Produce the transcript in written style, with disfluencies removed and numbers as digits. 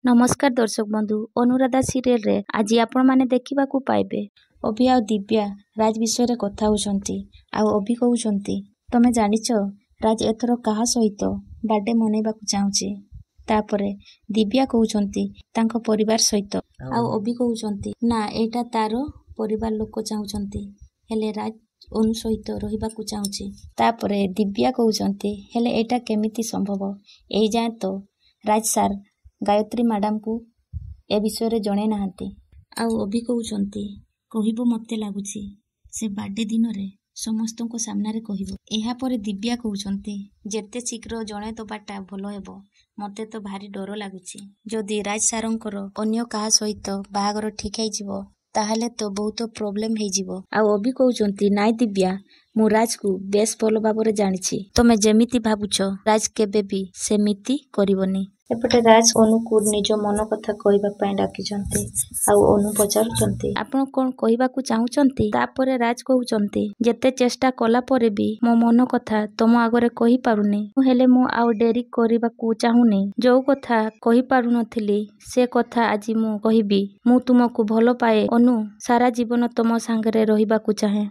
ନମସ୍କାର ଦର୍ଶକ ବନ୍ଧୁ, ଅନୁରାଧା ସିରିଏଲରେ ଆଜି ଆପଣମାନେ ଦେଖିବାକୁ ପାଇବେ ଅଭି ଆଉ ଦିବ୍ୟା ରାଜ ବିଷୟରେ କଥା ହେଉଛନ୍ତି। ଆଉ ଅଭି କହୁଛନ୍ତି, ତମେ ଜାଣିଛ ରାଜ ଏଥର କାହା ସହିତ ବାର୍ଥଡେ ମନେଇବାକୁ ଚାହୁଁଛି? ତାପରେ ଦିବ୍ୟା କହୁଛନ୍ତି ତାଙ୍କ ପରିବାର ସହିତ। ଆଉ ଅଭି କହୁଛନ୍ତି ନା, ଏଇଟା ତାର ପରିବାର ଲୋକ ଚାହୁଁଛନ୍ତି, ହେଲେ ରାଜ ଅନୁ ସହିତ ରହିବାକୁ ଚାହୁଁଛି। ତାପରେ ଦିବ୍ୟା କହୁଛନ୍ତି, ହେଲେ ଏଇଟା କେମିତି ସମ୍ଭବ? ଏଇ ଯାଏଁ ତ ରାଜ ସାର୍ ଗାୟତ୍ରୀ ମ୍ୟାଡାମକୁ ଏ ବିଷୟରେ ଜଣେଇ ନାହାନ୍ତି। ଆଉ ଅଭି କହୁଛନ୍ତି, କହିବ ମତେ ଲାଗୁଛି ସେ ବାର୍ଥଡେ ଦିନରେ ସମସ୍ତଙ୍କ ସାମ୍ନାରେ କହିବ। ଏହାପରେ ଦିବ୍ୟା କହୁଛନ୍ତି, ଯେତେ ଶୀଘ୍ର ଜଣେଇ ଦବାଟା ଭଲ ହେବ। ମତେ ତ ଭାରି ଡର ଲାଗୁଛି। ଯଦି ରାଜ ସାରଙ୍କର ଅନ୍ୟ କାହା ସହିତ ବାହାଘର ଠିକ ହେଇଯିବ, ତାହେଲେ ତ ବହୁତ ପ୍ରୋବ୍ଲେମ ହେଇଯିବ। ଆଉ ଅଭି କହୁଛନ୍ତି, ନାଇଁ ଦିବ୍ୟା, ମୁଁ ରାଜକୁ ବେଶ ଭଲ ଭାବରେ ଜାଣିଛି। ତମେ ଯେମିତି ଭାବୁଛ ରାଜ କେବେ ବି ସେମିତି କରିବନି। ଏପଟେ ରାଜ ଅନୁକୁ ନିଜ ମନ କଥା କହିବା ପାଇଁ ଡାକିଛନ୍ତି। ଆଉ ଅନୁ ପଚାରୁଛନ୍ତି, ଆପଣ କଣ କହିବାକୁ ଚାହୁଁଛନ୍ତି? ତାପରେ ରାଜ କହୁଛନ୍ତି, ଯେତେ ଚେଷ୍ଟା କଲା ପରେ ବି ମୋ ମନ କଥା ତମ ଆଗରେ କହିପାରୁନି। ହେଲେ ମୁଁ ଆଉ ଡେରି କରିବାକୁ ଚାହୁଁନି। ଯୋଉ କଥା କହିପାରୁନଥିଲି ସେ କଥା ଆଜି ମୁଁ କହିବି। ମୁଁ ତୁମକୁ ଭଲ ପାଏ ଅନୁ, ସାରା ଜୀବନ ତମ ସାଙ୍ଗରେ ରହିବାକୁ ଚାହେଁ।